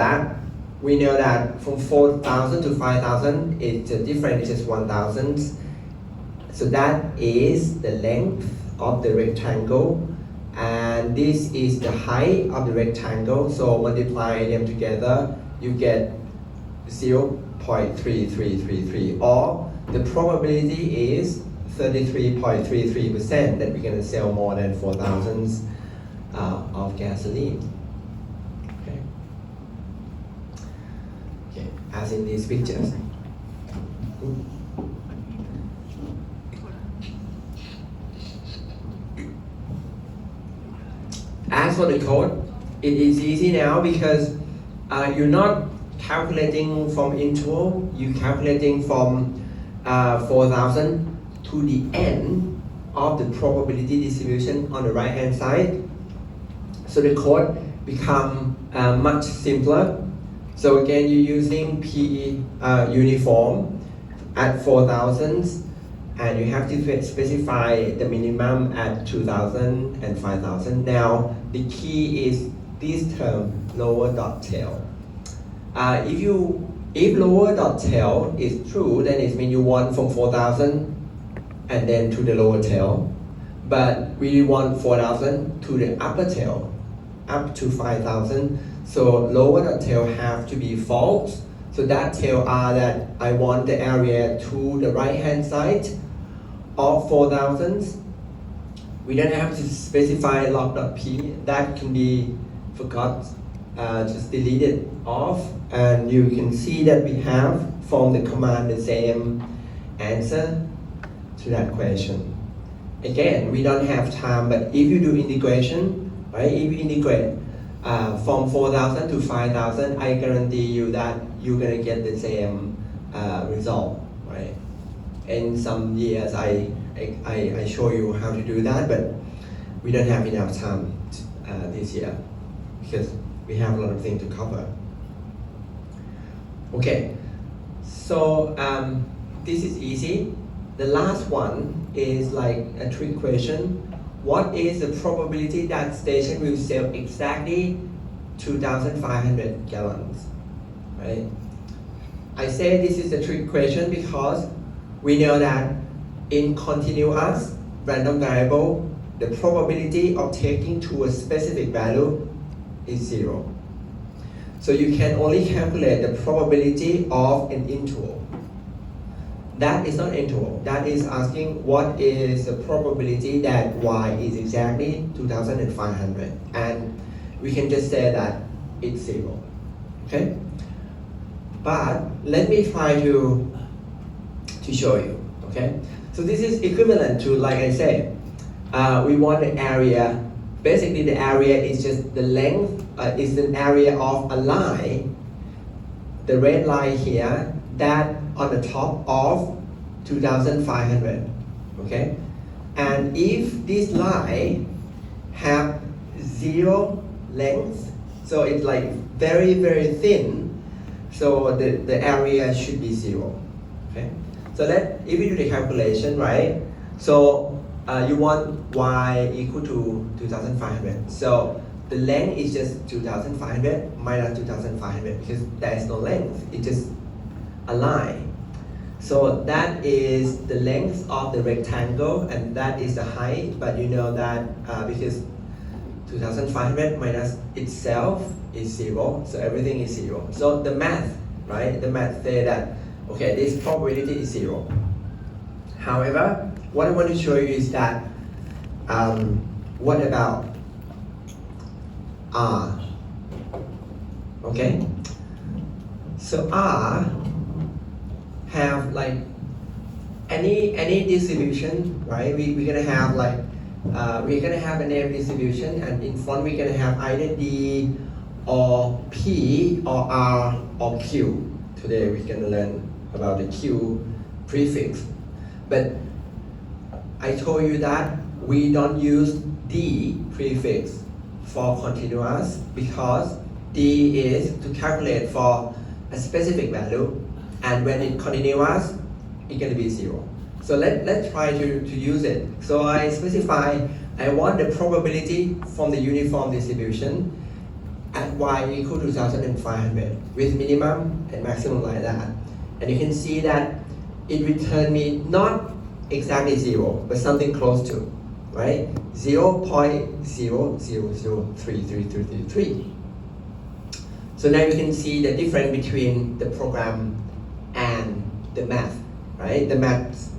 that, we know that from 4,000 to 5,000, it's different, it's just 1,000. So that is the length of the rectangle, and this is the height of the rectangle. So multiply them together, you get 0.3333, or the probability is 33.33% that we're going to sell more than 4,000 of gasoline. Okay, as in these pictures. As for the code, it is easy now because you're not calculating from interval, you're calculating from 4,000 to the end of the probability distribution on the right hand side. So the code become much simpler. So again, you're using P uniform at 4,000, and you have to specify the minimum at 2,000 and 5,000. Now, the key is this term, lower dot tail. If lower dot tail is true, then it means you want from 4,000 and then to the lower tail. But we want 4,000 to the upper tail, up to 5,000. So lower dot tail have to be false. So that tail are that I want the area to the right hand side of 4,000. We don't have to specify log.p. That can be forgot. Just delete it off, and you can see that we have from the command the same answer to that question. Again, we don't have time, but if you do integration, right? If you integrate from 4,000 to 5,000, I guarantee you that you're gonna get the same result, right? In some years, I show you how to do that, but we don't have enough time this year because we have a lot of things to cover. Okay, so this is easy. The last one is like a trick question. What is the probability that station will sell exactly 2,500 gallons, right? I say this is a trick question because we know that in continuous random variable, the probability of taking to a specific value is 0. So you can only calculate the probability of an interval. That is not interval. That is asking what is the probability that y is exactly 2,500. And we can just say that it's 0. Okay? But let me try to show you. Okay? So this is equivalent to, like I said, we want the area. Basically, the area is just the length, is an area of a line, the red line here, that on the top of 2,500, okay? And if this line have 0 length, so it's like very, very thin, so the area should be 0, okay? So if we do the calculation, right? So you want y equal to 2,500. So the length is just 2,500 minus 2,500 because there is no length. It's just a line. So that is the length of the rectangle, and that is the height. But you know that because 2,500 minus itself is 0, so everything is 0. So the math, right? The math say that okay, this probability is 0. However, what I want to show you is that what about R? Okay, so R have like any distribution, right? We're gonna have like we're gonna have a name distribution, and in front we're gonna have either D or P or R or Q. Today we're gonna learn about the Q prefix, but I told you that we don't use D prefix for continuous because D is to calculate for a specific value, and when it's continuous, it's going to be 0. So let's try to use it. So I specify I want the probability from the uniform distribution at y equal to 2500 with minimum and maximum like that. And you can see that it returned me not exactly 0, but something close to, right? 0.0003333. So now you can see the difference between the program and the math, right? The math,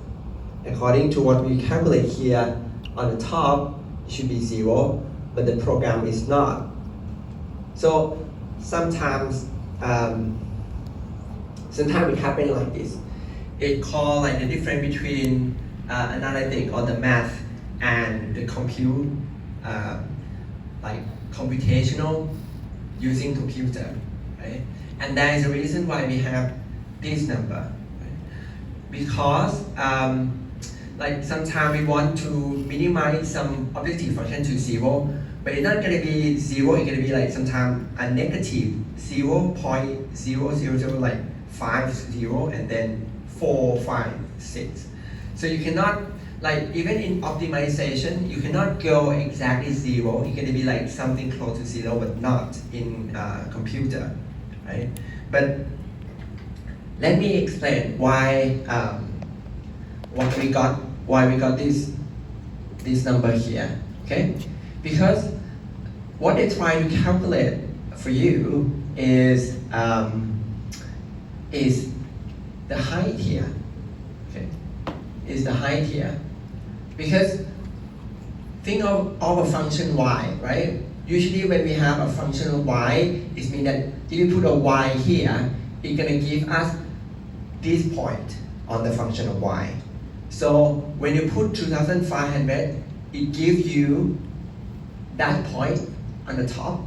according to what we calculate here on the top, should be 0, but the program is not. So sometimes it happens like this. It called like the difference between analytic or the math and the compute, like computational using computer, right? And that is the reason why we have this number, right? Because like sometimes we want to minimize some objective function to 0, but it's not going to be 0, it's going to be like sometimes a negative 0.000 like 50 and then 456. So you cannot, like even in optimization, you cannot go exactly 0. It's going to be like something close to 0, but not in computer, right? But let me explain why we got this number here, okay? Because what they try to calculate for you is the height here, okay? Is the height here. Because think of a function y, right? Usually when we have a function of y, it means that if you put a y here, it's gonna give us this point on the function of y. So when you put 2500, it gives you that point on the top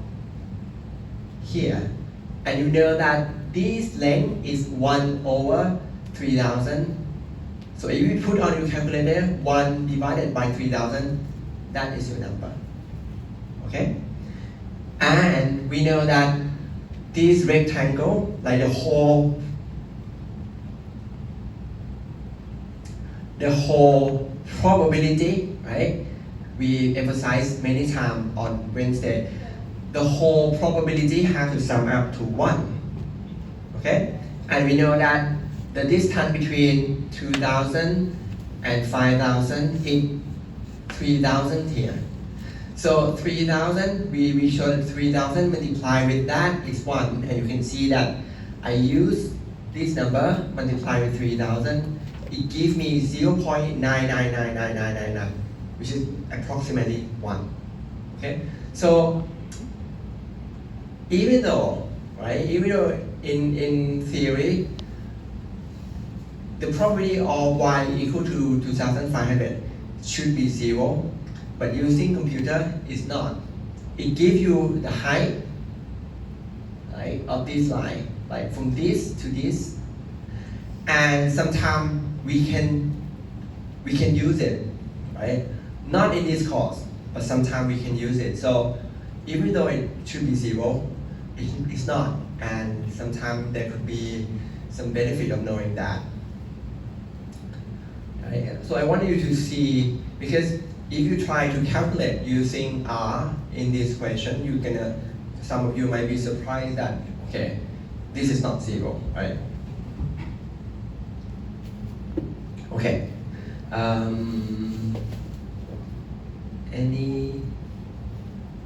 here. And you know that this length is 1/3000. So if you put on your calculator 1 divided by 3000, that is your number. Okay? And we know that this rectangle, like the whole probability, right? We emphasize many times on Wednesday. The whole probability has to sum up to 1. Okay? And we know that the distance between 2000 and 5000 is 3000 here. So 3000, we showed 3000 multiplied with that is 1. And you can see that I use this number multiplied with 3000. It gives me 0.999999, which is approximately 1. Okay? So even though in theory, the probability of y equal to 2500 should be 0, but using computer is not. It gives you the height, right, of this line, like from this to this, and sometimes we can use it, right? Not in this course, but sometimes we can use it. So even though it should be 0, it's not, and sometimes there could be some benefit of knowing that. Right? So I want you to see, because if you try to calculate using R in this question, some of you might be surprised that, okay, this is not 0, right? Okay. Any